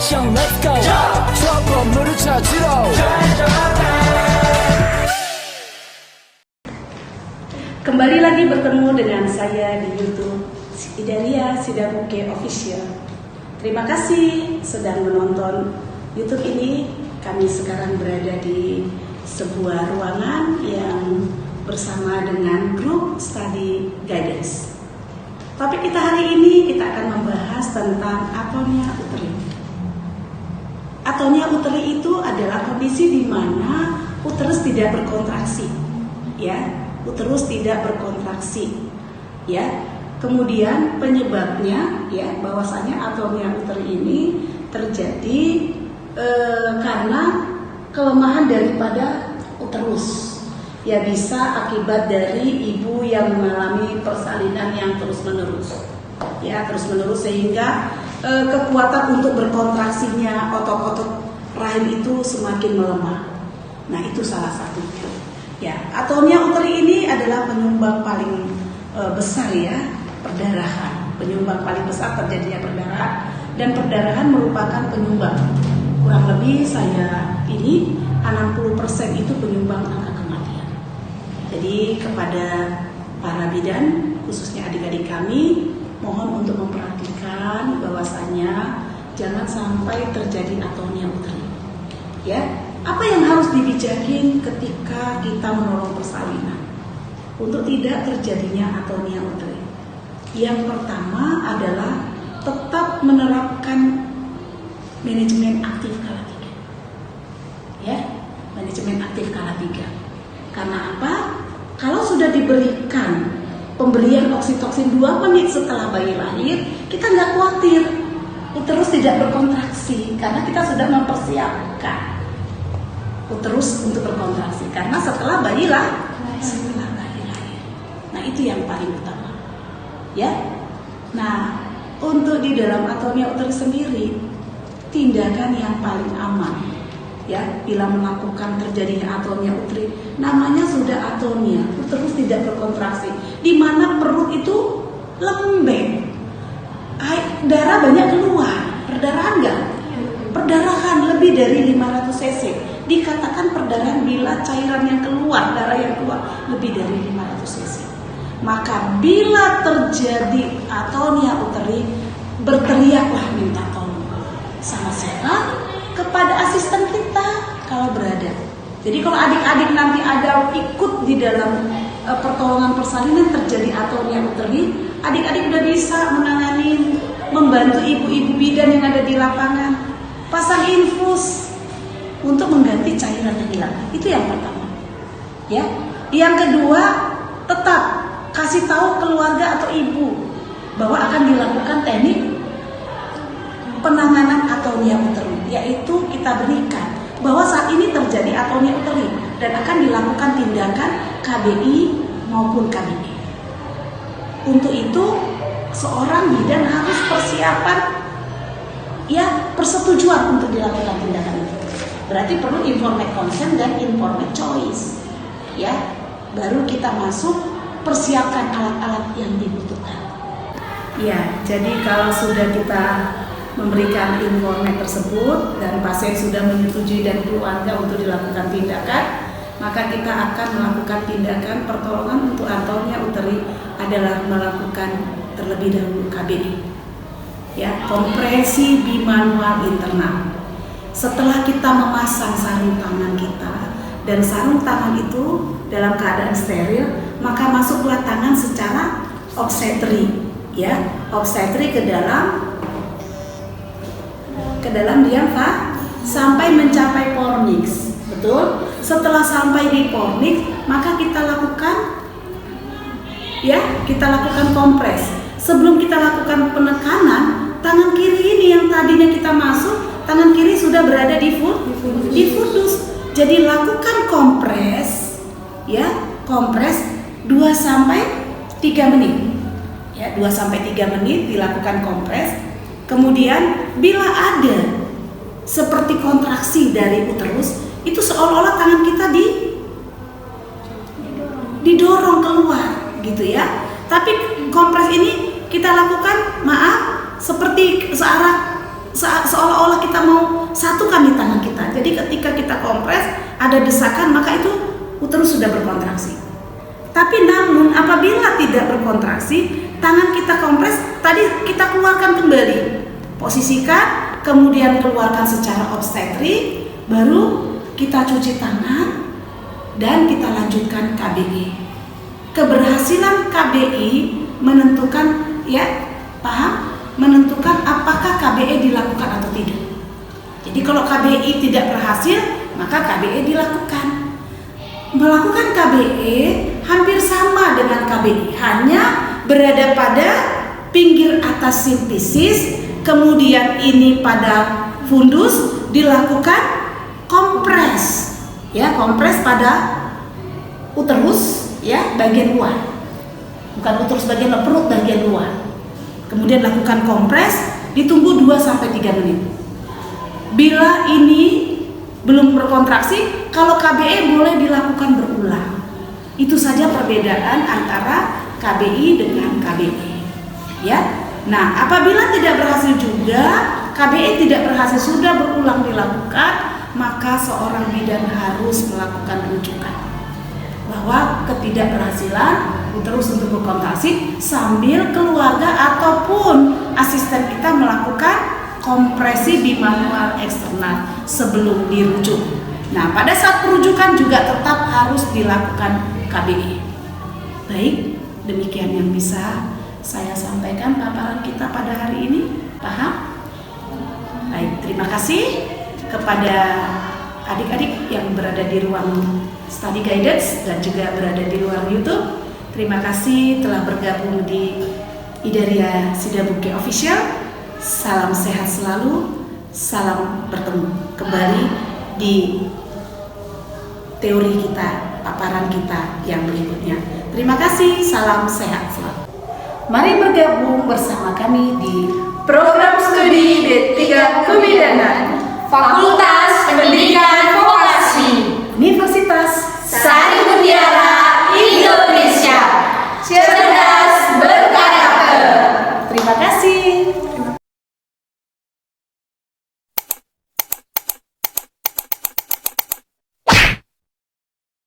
액션 let's go 저 건물을 찾으러 Kembali lagi bertemu dengan saya di YouTube Idalia Sidamuke Official. Terima kasih sedang menonton YouTube ini. Kami sekarang berada di sebuah ruangan yang bersama dengan grup study guidance. Topik kita hari ini kita akan membahas tentang atonia uteri. Atonia uteri itu adalah kondisi di mana uterus tidak berkontraksi, ya, uterus tidak berkontraksi, ya. Kemudian penyebabnya, ya, bahwasanya atonia uteri ini terjadi karena kelemahan daripada uterus. Ya, bisa akibat dari ibu yang mengalami persalinan yang terus-menerus. Ya, terus-menerus sehingga kekuatan untuk berkontraksinya otot-otot rahim itu semakin melemah. Nah, itu salah satunya. Ya, atonia uteri ini adalah penyumbang paling besar, ya, perdarahan. Penyumbang paling besar terjadinya perdarahan, dan perdarahan merupakan penyumbang. Kurang lebih 60% itu penyumbang angka kematian. Jadi kepada para bidan, khususnya adik-adik kami, mohon untuk memperhatikan bahwasanya jangan sampai terjadi atonia uteri. Ya, apa yang harus dibijakin ketika kita menolong persalinan untuk tidak terjadinya atonia uteri? Yang pertama adalah tetap menerapkan manajemen aktif kala 3. Ya, manajemen aktif kala 3. Karena apa? Kalau sudah diberikan pemberian oksitoksin 2 menit setelah bayi lahir, kita nggak khawatir uterus tidak berkontraksi, karena kita sudah mempersiapkan uterus untuk berkontraksi. Karena setelah bayi lahir. Nah, itu yang paling utama. Ya. Nah, untuk di dalam atonia uteri sendiri, tindakan yang paling aman, ya, bila melakukan terjadinya atonia uteri, namanya sudah atonia, uterus tidak berkontraksi, di mana perut itu lembek, darah banyak keluar, perdarahan enggak? Perdarahan lebih dari 500 cc. Dikatakan perdarahan bila cairan yang keluar, darah yang keluar lebih dari 500 cc. Maka bila terjadi atonia uteri, berteriaklah minta tolong sama siapa? Kepada asisten kita kalau berada. Jadi kalau adik-adik nanti ada ikut di dalam pertolongan persalinan terjadi atonia uteri, adik-adik udah bisa menangani, membantu ibu-ibu bidan yang ada di lapangan, pasang infus untuk mengganti cairan yang hilang. Itu yang pertama. Ya. Yang kedua, tetap kasih tahu keluarga atau ibu bahwa akan dilakukan teknik penanganan atonia uteri, yaitu kita berikan bahwa saat ini terjadi atonia uteri dan akan dilakukan tindakan KBI maupun KBG. Untuk itu seorang bidan harus persiapan, ya, persetujuan untuk dilakukan tindakan itu. Berarti perlu informed consent dan informed choice, ya. Baru kita masuk persiapkan alat-alat yang dibutuhkan. Ya, jadi kalau sudah kita memberikan informed tersebut dan pasien sudah menyetujui dan keluarga untuk dilakukan tindakan, maka kita akan melakukan tindakan pertolongan untuk atonia uteri adalah melakukan terlebih dahulu KBI, ya, kompresi bimanual internal. Setelah kita memasang sarung tangan kita dan sarung tangan itu dalam keadaan steril, maka masuklah tangan secara obstetri, ya, obstetri ke dalam diafragma sampai mencapai fornix. Betul? Setelah sampai di fornix, maka kita lakukan, ya, kita lakukan kompres. Sebelum kita lakukan penekanan, tangan kiri ini yang tadinya kita masuk, tangan kiri sudah berada di fundus. Jadi lakukan kompres, ya, kompres 2 sampai 3 menit. Ya, 2 sampai 3 menit dilakukan kompres. Kemudian bila ada seperti kontraksi dari uterus, itu seolah-olah tangan kita didorong keluar, gitu ya. Tapi kompres ini kita lakukan, maaf, seperti searah seolah-olah kita mau satukan di tangan kita. Jadi ketika kita kompres, ada desakan, maka itu uterus sudah berkontraksi. Tapi namun apabila tidak berkontraksi, tangan kita kompres, tadi kita keluarkan kembali, posisikan, kemudian keluarkan secara obstetrik, baru kita cuci tangan dan kita lanjutkan KBI. Keberhasilan KBI menentukan, ya paham, menentukan apakah KBI dilakukan atau tidak. Jadi kalau KBI tidak berhasil, maka KBI dilakukan. Melakukan KBI hampir sama dengan KBI, hanya berada pada pinggir atas simfisis, kemudian ini pada fundus, dilakukan kompres, ya kompres pada uterus, ya bagian luar, bukan uterus bagian luar, perut bagian luar. Kemudian lakukan kompres, ditunggu 2-3 menit. Bila ini belum berkontraksi, kalau KBI boleh dilakukan berulang. Itu saja perbedaan antara KBI dengan KBI. Ya. Nah, apabila tidak berhasil juga, KBI tidak berhasil, sudah berulang dilakukan, maka seorang bidan harus melakukan rujukan bahwa ketidakberhasilan uterus untuk berkontraksi sambil keluarga ataupun asisten kita melakukan kompresi bimanual eksternal sebelum dirujuk. Nah, pada saat perujukan juga tetap harus dilakukan KBI. Baik, demikian yang bisa saya sampaikan paparan kita pada hari ini. Paham? Baik, terima kasih kepada adik-adik yang berada di ruang study guidance dan juga berada di ruang YouTube. Terima kasih telah bergabung di Idaria Sidabuke Official. Salam sehat selalu, salam bertemu kembali di teori kita, paparan kita yang berikutnya. Terima kasih, salam sehat selalu. Mari bergabung bersama kami di Program Studi D3 Kebidanan Fakultas